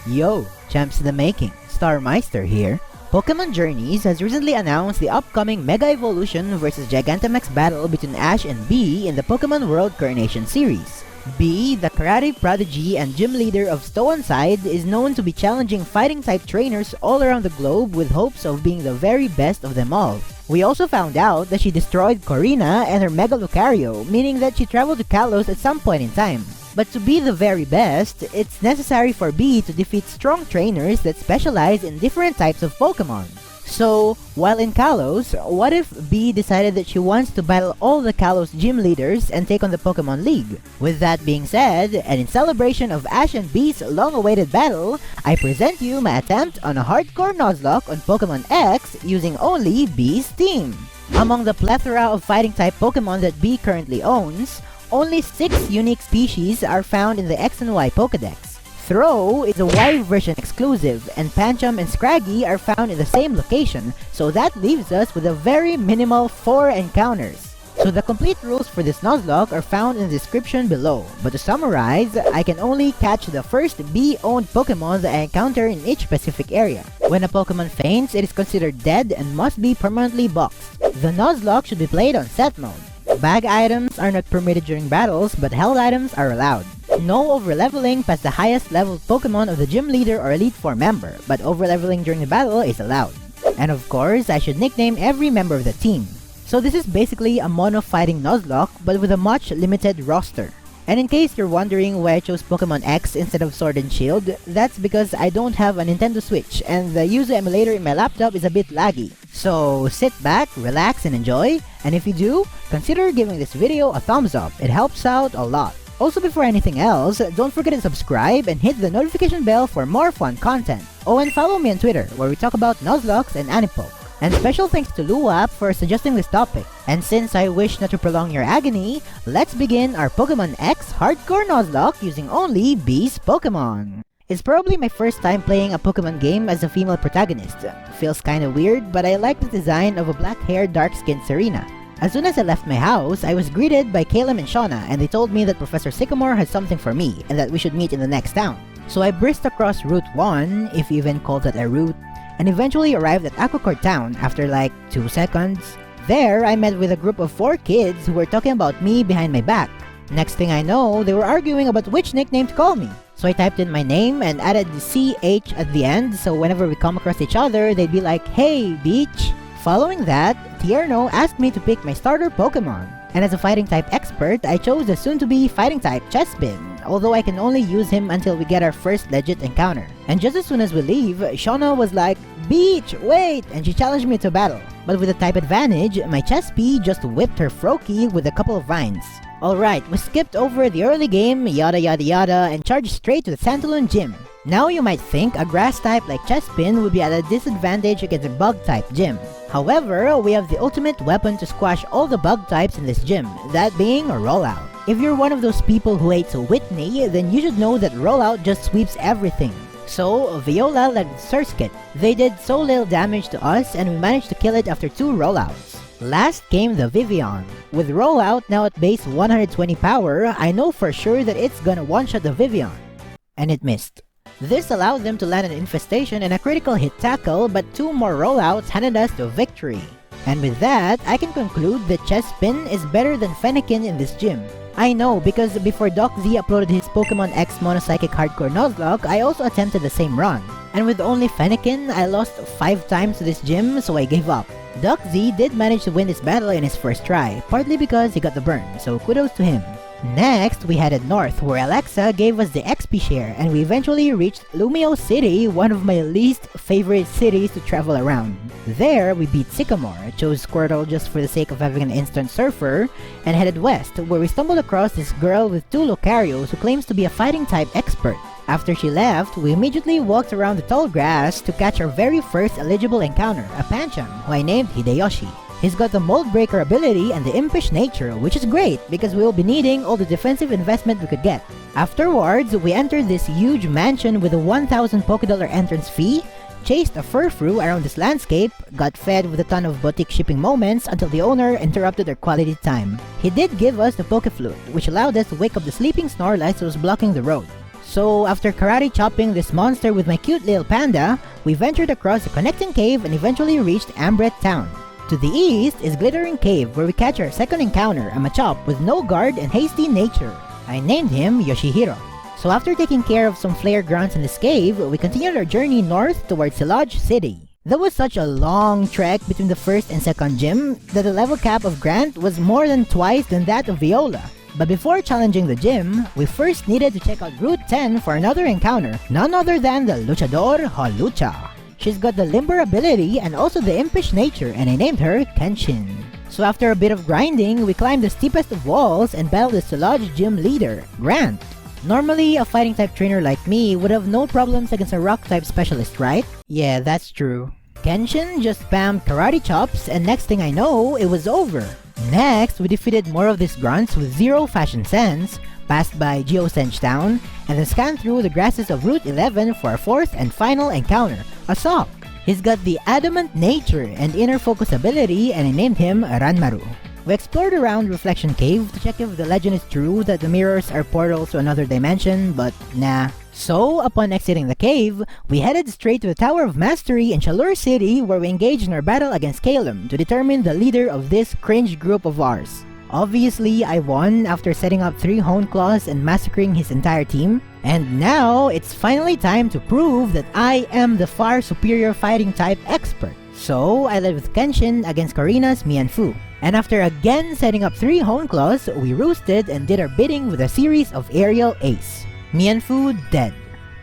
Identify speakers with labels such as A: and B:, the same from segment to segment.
A: Yo, champs in the making, Starmeistr here. Pokemon Journeys has recently announced the upcoming Mega Evolution vs Gigantamax battle between Ash and Bea in the Pokemon World Coronation series. Bea, the karate prodigy and gym leader of Stow-on-Side, is known to be challenging fighting-type trainers all around the globe with hopes of being the very best of them all. We also found out that she destroyed Corina and her Mega Lucario, meaning that she traveled to Kalos at some point in time. But to be the very best, it's necessary for Bea to defeat strong trainers that specialize in different types of Pokemon. So, while in Kalos, what if Bea decided that she wants to battle all the Kalos gym leaders and take on the Pokemon League? With that being said, and in celebration of Ash and Bea's long-awaited battle, I present you my attempt on a hardcore Nuzlocke on Pokemon X using only Bea's team. Among the plethora of fighting-type Pokemon that Bea currently owns, only 6 unique species are found in the X and Y Pokedex. Throw is a Y version exclusive, and Pancham and Scraggy are found in the same location, so that leaves us with a very minimal 4 encounters. So the complete rules for this Nuzlocke are found in the description below, but to summarize, I can only catch the first Bea-owned Pokemon that I encounter in each specific area. When a Pokemon faints, it is considered dead and must be permanently boxed. The Nuzlocke should be played on set mode. Bag items are not permitted during battles, but held items are allowed. No overleveling past the highest leveled Pokemon of the gym leader or Elite Four member, but overleveling during the battle is allowed. And of course, I should nickname every member of the team. So this is basically a mono fighting Nuzlocke, but with a much limited roster. And in case you're wondering why I chose Pokemon X instead of Sword and Shield, that's because I don't have a Nintendo Switch, and the Yuzu emulator in my laptop is a bit laggy. So sit back, relax, and enjoy, and if you do, consider giving this video a thumbs up, it helps out a lot. Also, before anything else, don't forget to subscribe and hit the notification bell for more fun content. Oh, and follow me on Twitter, where we talk about Nuzlockes and Anipok. And special thanks to Luap for suggesting this topic. And since I wish not to prolong your agony, let's begin our Pokemon X Hardcore Nuzlocke using only Bea's Pokemon. It's probably my first time playing a Pokemon game as a female protagonist. Feels kinda weird, but I like the design of a black-haired, dark-skinned Serena. As soon as I left my house, I was greeted by Caleb and Shauna, and they told me that Professor Sycamore had something for me, and that we should meet in the next town. So I brisked across Route 1, if you even call that a route, and eventually arrived at Aquacord Town after like 2 seconds. There, I met with a group of 4 kids who were talking about me behind my back. Next thing I know, they were arguing about which nickname to call me. So I typed in my name and added the CH at the end, so whenever we come across each other, they'd be like, "Hey, Beach!" Following that, Tierno asked me to pick my starter Pokemon. And as a fighting-type expert, I chose the soon-to-be fighting-type Chespin, although I can only use him until we get our first legit encounter. And just as soon as we leave, Shauna was like, "Beach, wait!" and she challenged me to battle. But with a type advantage, my Chespy just whipped her Froakie with a couple of vines. Alright, we skipped over the early game, yada yada yada, and charged straight to the Santaloon gym. Now you might think a grass type like Chespin would be at a disadvantage against a bug type gym. However, we have the ultimate weapon to squash all the bug types in this gym, that being a Rollout. If you're one of those people who hates Whitney, then you should know that Rollout just sweeps everything. So, Viola led with Surskit. They did so little damage to us and we managed to kill it after 2 rollouts. Last came the Vivillon. With Rollout now at base 120 power, I know for sure that it's gonna one-shot the Vivillon. And it missed. This allowed them to land an infestation and a critical hit tackle, but 2 more rollouts handed us to victory. And with that, I can conclude that Chespin is better than Fennekin in this gym. I know, because before Doc Z uploaded his Pokemon X Monocyclic Hardcore Nuzlocke, I also attempted the same run. And with only Fennekin, I lost 5 times to this gym, so I gave up. Doc Z did manage to win this battle in his first try, partly because he got the burn, so kudos to him. Next, we headed north, where Alexa gave us the XP share, and we eventually reached Lumio City, one of my least favorite cities to travel around. There, we beat Sycamore, chose Squirtle just for the sake of having an instant surfer, and headed west, where we stumbled across this girl with 2 Lucarios who claims to be a fighting-type expert. After she left, we immediately walked around the tall grass to catch our very first eligible encounter, a Pancham, who I named Hideyoshi. He's got the Mold Breaker ability and the Impish nature, which is great because we will be needing all the defensive investment we could get. Afterwards, we entered this huge mansion with a 1,000 Pokédollar entrance fee, chased a Furfrou around this landscape, got fed with a ton of boutique shipping moments until the owner interrupted our quality time. He did give us the Pokeflute, which allowed us to wake up the sleeping Snorlax that was blocking the road. So after karate chopping this monster with my cute little panda, we ventured across a connecting cave and eventually reached Ambret Town. To the east is Glittering Cave, where we catch our second encounter, a Machop with no guard and hasty nature. I named him Yoshihiro. So after taking care of some flare grunts in this cave, we continued our journey north towards Silage City. There was such a long trek between the first and second gym that the level cap of Grant was more than twice than that of Viola. But before challenging the gym, we first needed to check out Route 10 for another encounter, none other than the Luchador Holucha. She's got the limber ability and also the impish nature, and I named her Kenshin. So after a bit of grinding, we climbed the steepest of walls and battled the Silage gym leader, Grant. Normally, a fighting type trainer like me would have no problems against a rock type specialist, right? Yeah, that's true. Kenshin just spammed karate chops, and next thing I know, it was over. Next, we defeated more of these grunts with zero fashion sense, passed by Geosench Town, and then scanned through the grasses of Route 11 for our fourth and final encounter, a Sock. He's got the adamant nature and inner focus ability, and I named him Ranmaru. We explored around Reflection Cave to check if the legend is true that the mirrors are portals to another dimension, but nah. So, upon exiting the cave, we headed straight to the Tower of Mastery in Chaleur City, where we engaged in our battle against Calum to determine the leader of this cringe group of ours. Obviously, I won after setting up 3 Hone Claws and massacring his entire team. And now, it's finally time to prove that I am the far superior fighting type expert. So, I led with Kenshin against Karina's Mianfu. And after again setting up 3 Hone Claws, we roosted and did our bidding with a series of aerial ace. Mianfu, dead.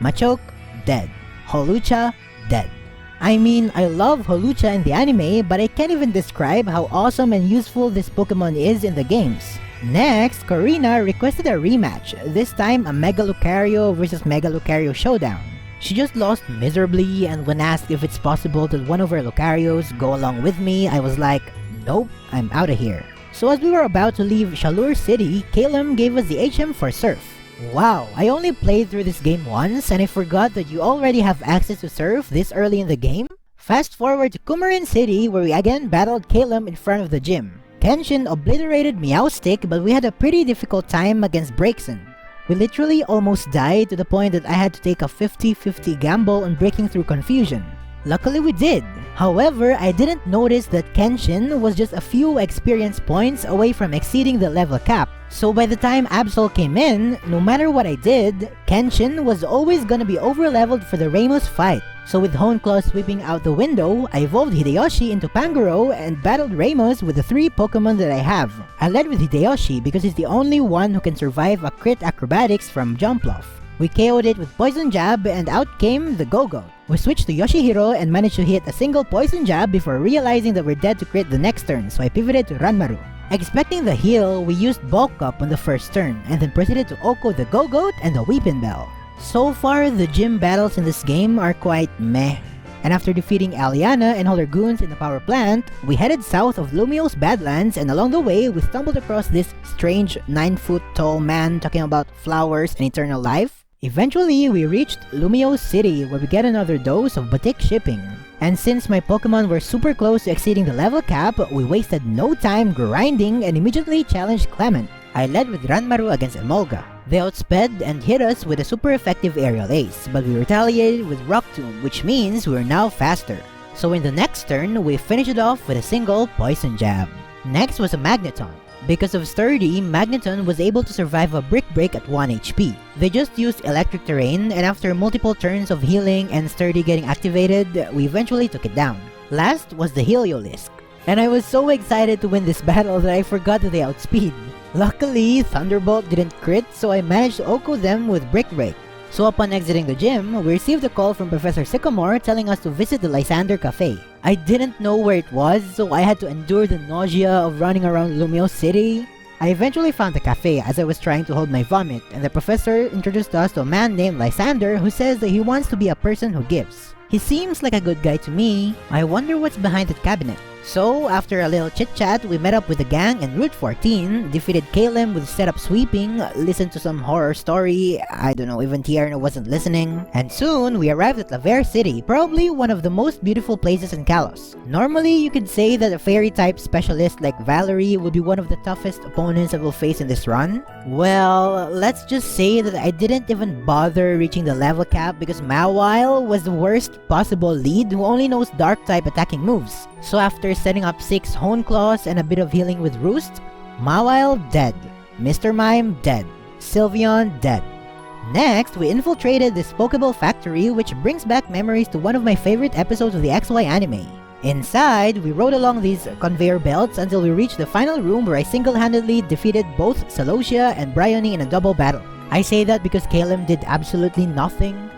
A: Machoke, dead. Holucha, dead. I mean, I love Holucha in the anime, but I can't even describe how awesome and useful this Pokemon is in the games. Next, Karina requested a rematch, this time a Mega Lucario vs Mega Lucario showdown. She just lost miserably, and when asked if it's possible that one of her Lucarios go along with me, I was like, nope, I'm out of here. So as we were about to leave Chaleur City, Calum gave us the HM for Surf. Wow, I only played through this game once and I forgot that you already have access to Surf this early in the game? Fast forward to Coumarin City, where we again battled Calum in front of the gym. Kenshin obliterated Meowstic, but we had a pretty difficult time against Braixen. We literally almost died to the point that I had to take a 50-50 gamble on breaking through Confusion. Luckily we did. However, I didn't notice that Kenshin was just a few experience points away from exceeding the level cap. So by the time Absol came in, no matter what I did, Kenshin was always gonna be overleveled for the Ramos fight. So with Hone Claw sweeping out the window, I evolved Hideyoshi into Pangoro and battled Ramos with the 3 Pokemon that I have. I led with Hideyoshi because he's the only one who can survive a crit acrobatics from Jumpluff. We KO'd it with Poison Jab and out came the Go-Go. We switched to Yoshihiro and managed to hit a single Poison Jab before realizing that we're dead to crit the next turn, so I pivoted to Ranmaru. Expecting the heal, we used Bulk Up on the first turn, and then proceeded to Oko the Go-Goat and the Weepin' Bell. So far, the gym battles in this game are quite meh. And after defeating Aliana and all her goons in the power plant, we headed south of Lumio's Badlands, and along the way, we stumbled across this strange 9-foot-tall man talking about flowers and eternal life. Eventually, we reached Lumio City, where we get another dose of Batik shipping. And since my Pokemon were super close to exceeding the level cap, we wasted no time grinding and immediately challenged Clement. I led with Ranmaru against Emolga. They outsped and hit us with a super effective aerial ace, but we retaliated with Rock Tomb, which means we are now faster. So in the next turn, we finished it off with a single Poison Jab. Next was a Magneton. Because of Sturdy, Magneton was able to survive a Brick Break at 1 HP. They just used Electric Terrain, and after multiple turns of healing and Sturdy getting activated, we eventually took it down. Last was the Heliolisk. And I was so excited to win this battle that I forgot that they outspeed. Luckily, Thunderbolt didn't crit, so I managed to Oko them with Brick Break. So upon exiting the gym, we received a call from Professor Sycamore telling us to visit the Lysandre Cafe. I didn't know where it was, so I had to endure the nausea of running around Lumio City. I eventually found the cafe as I was trying to hold my vomit, and the professor introduced us to a man named Lysandre who says that he wants to be a person who gives. He seems like a good guy to me. I wonder what's behind that cabinet. So, after a little chit-chat, we met up with the gang in Route 14, defeated Kalem with setup sweeping, listened to some horror story, I don't know, even Tierno wasn't listening, and soon we arrived at Laver City, probably one of the most beautiful places in Kalos. Normally, you could say that a fairy-type specialist like Valerie would be one of the toughest opponents that we'll face in this run. Well, let's just say that I didn't even bother reaching the level cap because Mawile was the worst possible lead who only knows Dark-type attacking moves. So after setting up 6 Hone Claws and a bit of healing with Roost, Mawile dead, Mr. Mime dead, Sylveon dead. Next, we infiltrated this Pokeball factory, which brings back memories to one of my favorite episodes of the XY anime. Inside, we rode along these conveyor belts until we reached the final room where I single-handedly defeated both Celosia and Bea Only in a double battle. I say that because Kalem did absolutely nothing.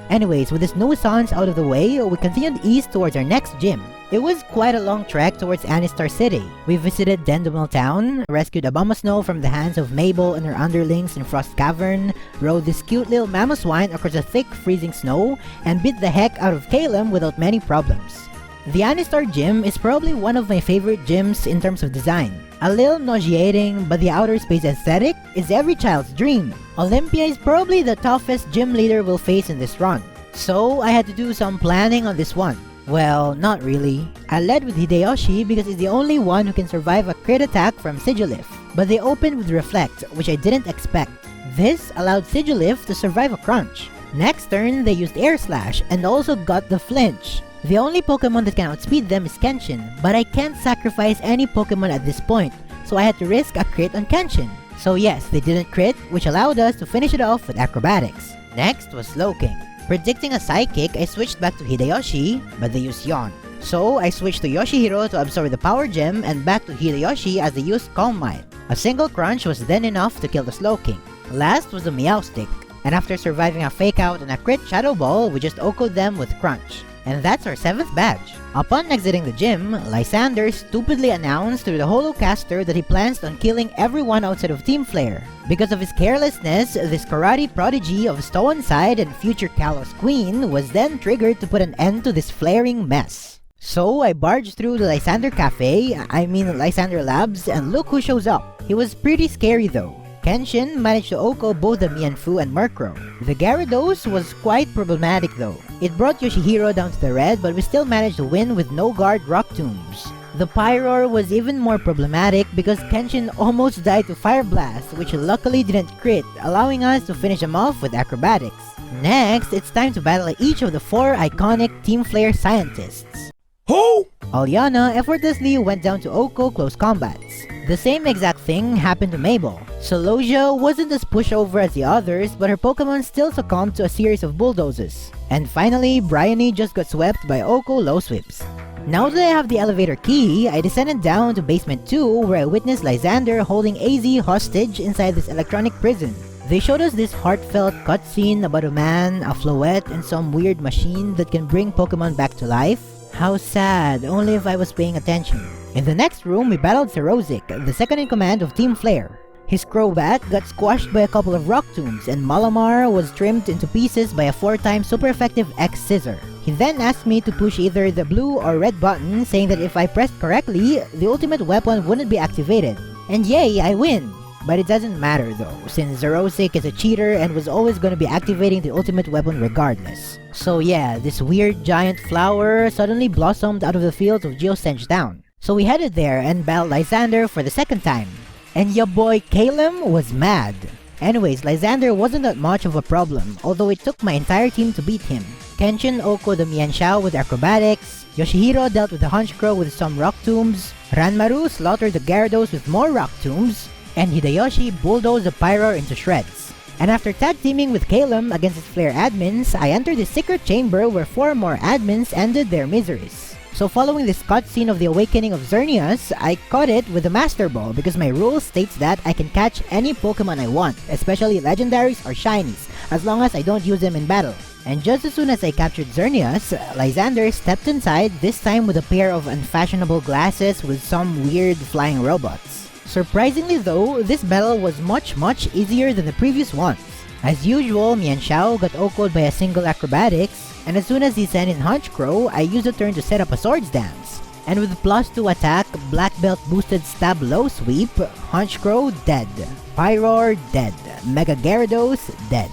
A: Anyways, with this nuisance out of the way, we continued east towards our next gym. It was quite a long trek towards Anistar City. We visited Dendemel Town, rescued Abomasnow from the hands of Mabel and her underlings in Frost Cavern, rode this cute little Mamoswine across the thick freezing snow, and beat the heck out of Kalem without many problems. The Anistar gym is probably one of my favorite gyms in terms of design. A little nauseating, but the outer space aesthetic is every child's dream. Olympia is probably the toughest gym leader we'll face in this run. So I had to do some planning on this one. Well, not really. I led with Hideyoshi because he's the only one who can survive a crit attack from Sigilif. But they opened with Reflect, which I didn't expect. This allowed Sigilif to survive a crunch. Next turn, they used Air Slash and also got the flinch. The only Pokemon that can outspeed them is Kenshin, but I can't sacrifice any Pokemon at this point, so I had to risk a crit on Kenshin. So yes, they didn't crit, which allowed us to finish it off with Acrobatics. Next was Slowking. Predicting a Psychic, I switched back to Hideyoshi, but they used Yawn. So I switched to Yoshihiro to absorb the Power Gem and back to Hideyoshi as they used Calm Mind. A single crunch was then enough to kill the Slowking. Last was the Meowstic, and after surviving a Fake Out and a crit Shadow Ball, we just OHKO'd them with Crunch. And that's our 7th badge. Upon exiting the gym, Lysandre stupidly announced through the Holocaster that he plans on killing everyone outside of Team Flare. Because of his carelessness, this karate prodigy of Stone Side and future Kalos Queen was then triggered to put an end to this flaring mess. So I barged through the Lysandre Cafe, Lysandre Labs, and look who shows up. He was pretty scary though. Kenshin managed to OHKO both the Mienfoo and Murkrow. The Gyarados was quite problematic though. It brought Yoshihiro down to the red, but we still managed to win with no guard Rock Tombs. The Pyroar was even more problematic because Kenshin almost died to Fire Blast, which luckily didn't crit, allowing us to finish him off with Acrobatics. Next, it's time to battle each of the 4 iconic Team Flare scientists.
B: Who?
A: Aliana effortlessly went down to OHKO close combats. The same exact thing happened to Mabel. Celosia wasn't as pushover as the others, but her Pokemon still succumbed to a series of bulldozes. And finally, Bryony just got swept by OHKO low sweeps. Now that I have the elevator key, I descended down to basement 2 where I witnessed Lysandre holding AZ hostage inside this electronic prison. They showed us this heartfelt cutscene about a man, a Floette, and some weird machine that can bring Pokemon back to life. How sad, only if I was paying attention. In the next room, we battled Serozic, the second in command of Team Flare. His Crobat got squashed by a couple of Rock Tombs, and Malamar was trimmed into pieces by a 4-time super effective X Scissor. He then asked me to push either the blue or red button, saying that if I pressed correctly, the ultimate weapon wouldn't be activated. And yay, I win! But it doesn't matter though, since Xerosic is a cheater and was always gonna be activating the ultimate weapon regardless. So yeah, this weird giant flower suddenly blossomed out of the fields of Geosench Town. So we headed there and battled Lysandre for the second time. And ya boy Kalem was mad. Anyways, Lysandre wasn't that much of a problem, although it took my entire team to beat him. Kenshin OHKO'd the Mienshao with Acrobatics, Yoshihiro dealt with the Honchkrow with some Rock Tombs, Ranmaru slaughtered the Gyarados with more Rock Tombs, and Hideyoshi bulldozed the Pyroar into shreds. And after tag teaming with Kalem against its Flare admins, I entered the secret chamber where 4 more admins ended their miseries. So following this cutscene of the awakening of Xerneas, I caught it with the Master Ball because my rule states that I can catch any Pokemon I want, especially legendaries or shinies, as long as I don't use them in battle. And just as soon as I captured Xerneas, Lysandre stepped inside, this time with a pair of unfashionable glasses with some weird flying robots. Surprisingly though, this battle was much easier than the previous ones. As usual, Mienshao got OHKO'd by a single Acrobatics, and as soon as he sent in Honchkrow, I used a turn to set up a Swords Dance. And with +2 attack, Black Belt boosted Stab Low Sweep, Honchkrow dead, Pyroar dead, Mega Gyarados dead.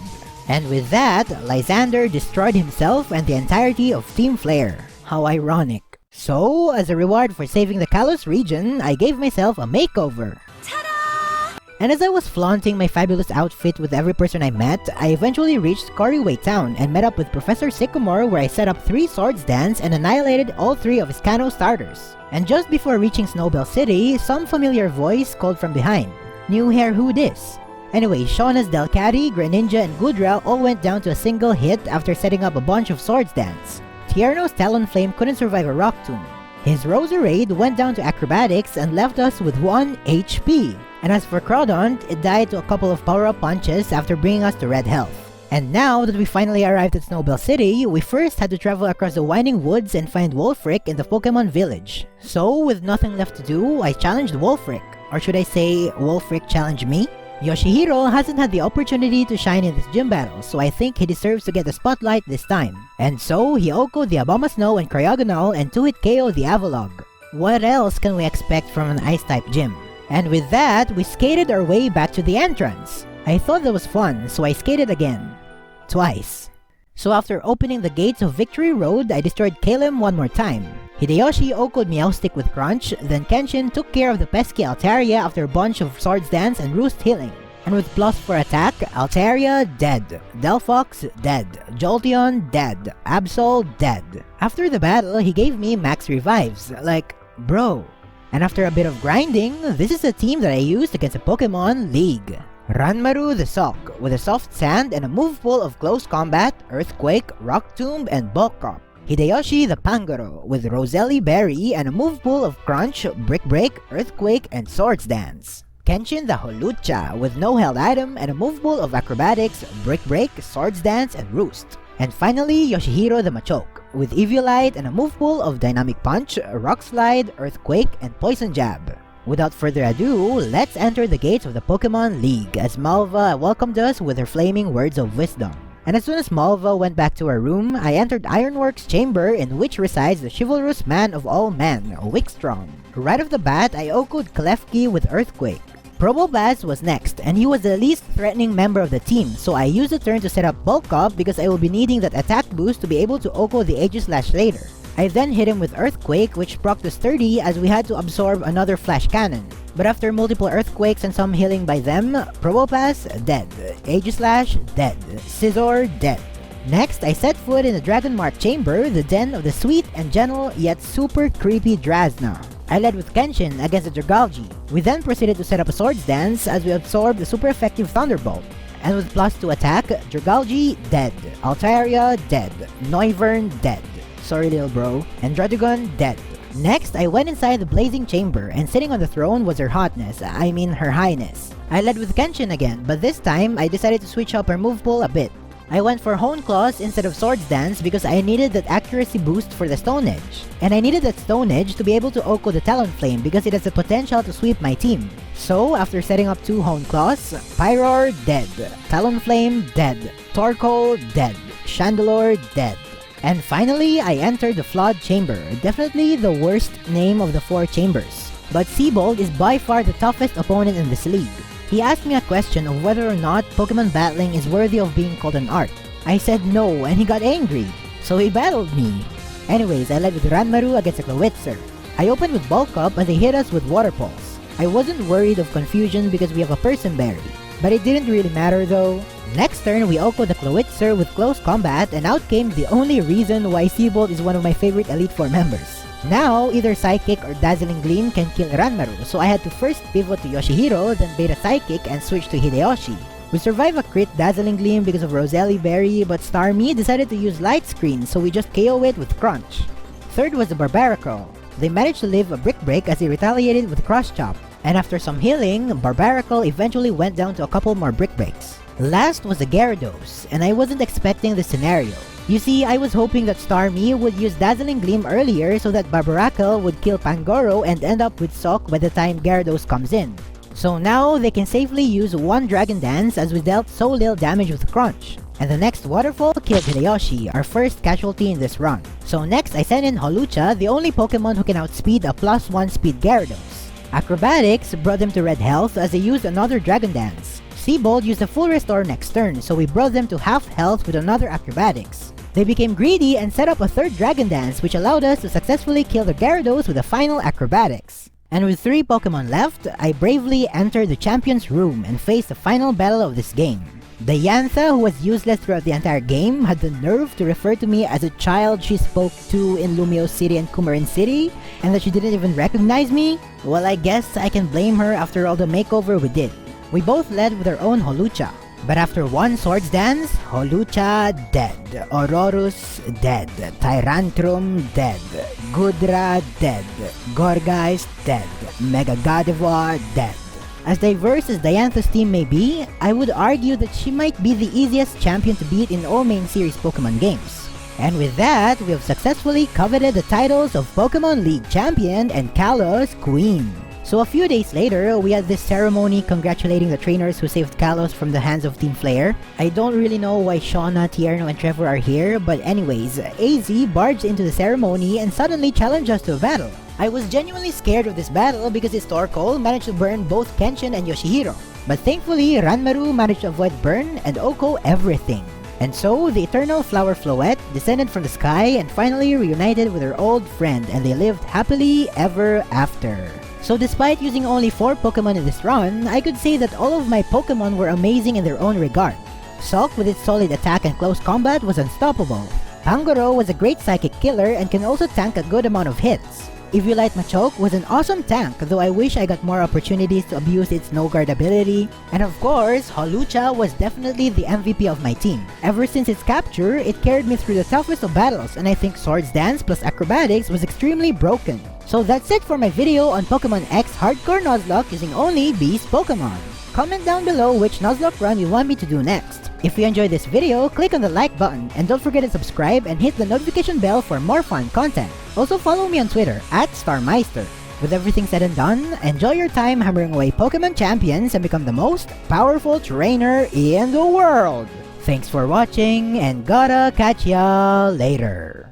A: And with that, Lysandre destroyed himself and the entirety of Team Flare. How ironic. So, as a reward for saving the Kalos region, I gave myself a makeover. And as I was flaunting my fabulous outfit with every person I met, I eventually reached Coryway Town and met up with Professor Sycamore, where I set up 3 Swords Dance and annihilated all 3 of his Kanto starters. And just before reaching Snowbell City, some familiar voice called from behind. New hair, who dis? Anyway, Shauna's Delcatty, Greninja, and Goodra all went down to a single hit after setting up a bunch of Swords Dance. Tierno's Talonflame couldn't survive a Rock Tomb. His Roserade went down to Acrobatics and left us with 1 HP. And as for Crawdaunt, it died to a couple of power-up punches after bringing us to red health. And now that we finally arrived at Snowbell City, we first had to travel across the winding woods and find Wulfric in the Pokemon Village. So, with nothing left to do, I challenged Wulfric. Or should I say, Wulfric challenged me? Yoshihiro hasn't had the opportunity to shine in this gym battle, so I think he deserves to get the spotlight this time. And so, he OHKO'd the Abomasnow and Cryogonal and 2-hit KO'd the Avalugg. What else can we expect from an Ice-type gym? And with that, we skated our way back to the entrance. I thought that was fun, so I skated again. Twice. So after opening the gates of Victory Road, I destroyed Kalem one more time. Hideyoshi OHKO'd Meowstic with Crunch, then Kenshin took care of the pesky Altaria after a bunch of Swords Dance and Roost healing. And with +4 attack, Altaria dead, Delphox dead, Jolteon dead, Absol dead. After the battle, he gave me max revives, like, bro. And after a bit of grinding, this is the team that I used against the Pokemon League. Ranmaru the Sock, with a Soft Sand and a move pool of Close Combat, Earthquake, Rock Tomb, and Bulk Up. Hideyoshi the Pangoro, with Roselli Berry and a move pool of Crunch, Brick Break, Earthquake, and Swords Dance. Kenshin the Holucha, with no held item and a move pool of Acrobatics, Brick Break, Swords Dance, and Roost. And finally, Yoshihiro the Machoke, with Eviolite and a move pool of Dynamic Punch, Rock Slide, Earthquake, and Poison Jab. Without further ado, let's enter the gates of the Pokemon League as Malva welcomed us with her flaming words of wisdom. And as soon as Malva went back to her room, I entered Ironwork's chamber in which resides the chivalrous man of all men, Wickstrom. Right off the bat, I OHKO'd Klefki with Earthquake. Proboblast was next, and he was the least threatening member of the team, so I used the turn to set up Bulk Up because I will be needing that attack boost to be able to OHKO the Aegislash later. I then hit him with Earthquake, which proc to Sturdy as we had to absorb another Flash Cannon. But after multiple Earthquakes and some healing by them, Probopass dead, Aegislash dead, Scizor dead. Next, I set foot in the Dragonmark Chamber, the den of the sweet and gentle yet super creepy Drasna. I led with Kenshin against the Dragalge. We then proceeded to set up a Swords Dance as we absorbed the super effective Thunderbolt. And with +2 attack, Dragalge dead, Altaria dead, Noivern dead, sorry little bro, and Dradugon dead. Next, I went inside the Blazing Chamber, and sitting on the throne was her hotness, I mean her highness. I led with Kenshin again, but this time, I decided to switch up her move pool a bit. I went for Hone Claws instead of Swords Dance because I needed that accuracy boost for the Stone Edge. And I needed that Stone Edge to be able to OHKO the Talonflame because it has the potential to sweep my team. So, after setting up 2 Hone Claws, Pyroar dead, Talonflame dead, Torkoal dead, Chandelure dead. And finally, I entered the Flawed Chamber, definitely the worst name of the 4 chambers. But Seabold is by far the toughest opponent in this league. He asked me a question of whether or not Pokemon battling is worthy of being called an art. I said no, and he got angry, so he battled me. Anyways, I led with Ranmaru against a Klawitzer. I opened with Bulk Up as they hit us with Water Pulse. I wasn't worried of confusion because we have a Person Berry, but it didn't really matter though. Next turn, we OHKO'd the Klawitzer with Close Combat, and out came the only reason why Seabold is one of my favorite Elite Four members. Now, either Psychic or Dazzling Gleam can kill Ranmaru, so I had to first pivot to Yoshihiro, then Beta Psychic, and switch to Hideyoshi. We survived a crit Dazzling Gleam because of Roselli Berry, but Starmie decided to use Light Screen, so we just KO it with Crunch. Third was the Barbaracle. They managed to live a Brick Break as they retaliated with Cross Chop, and after some healing, Barbaracle eventually went down to a couple more Brick Breaks. Last was the Gyarados, and I wasn't expecting this scenario. You see, I was hoping that Starmie would use Dazzling Gleam earlier so that Barbaracle would kill Pangoro and end up with Sock by the time Gyarados comes in. So now, they can safely use 1 Dragon Dance as we dealt so little damage with Crunch. And the next waterfall killed Hideyoshi, our first casualty in this run. So next I sent in Holucha, the only Pokemon who can outspeed a +1 speed Gyarados. Acrobatics brought them to red health as they used another Dragon Dance. Seabold used a full restore next turn, so we brought them to half health with another Acrobatics. They became greedy and set up a third Dragon Dance, which allowed us to successfully kill the Gyarados with a final Acrobatics. And with 3 Pokemon left, I bravely entered the Champion's Room and faced the final battle of this game. Diantha, who was useless throughout the entire game, had the nerve to refer to me as a child she spoke to in Lumio City and Kumarin City, and that she didn't even recognize me? Well, I guess I can blame her after all the makeover we did. We both led with our own Holucha. But after one Swords Dance, Holucha dead, Aurorus dead, Tyrantrum dead, Gudra dead, Gorgeist dead, Mega Gardevoir dead. As diverse as Diantha's team may be, I would argue that she might be the easiest champion to beat in all main series Pokemon games. And with that, we have successfully coveted the titles of Pokemon League Champion and Kalos Queen. So a few days later, we had this ceremony congratulating the trainers who saved Kalos from the hands of Team Flare. I don't really know why Shauna, Tierno, and Trevor are here, but anyways, AZ barged into the ceremony and suddenly challenged us to a battle. I was genuinely scared of this battle because his Torkoal managed to burn both Kenshin and Yoshihiro. But thankfully, Ranmaru managed to avoid burn and Oko everything. And so, the Eternal Flower Floette descended from the sky and finally reunited with her old friend, and they lived happily ever after. So despite using only 4 Pokemon in this run, I could say that all of my Pokemon were amazing in their own regard. Sulk with its solid attack and close combat was unstoppable. Pangoro was a great psychic killer and can also tank a good amount of hits. Eviolite Machoke was an awesome tank, though I wish I got more opportunities to abuse its no guard ability. And of course, Holucha was definitely the MVP of my team. Ever since its capture, it carried me through the toughest of battles, and I think Swords Dance plus Acrobatics was extremely broken. So that's it for my video on Pokemon X Hardcore Nuzlocke using only Bea's Pokemon. Comment down below which Nuzlocke run you want me to do next. If you enjoyed this video, click on the like button and don't forget to subscribe and hit the notification bell for more fun content. Also follow me on Twitter @Starmeistr. With everything said and done, enjoy your time hammering away Pokemon champions and become the most powerful trainer in the world. Thanks for watching and gotta catch ya later.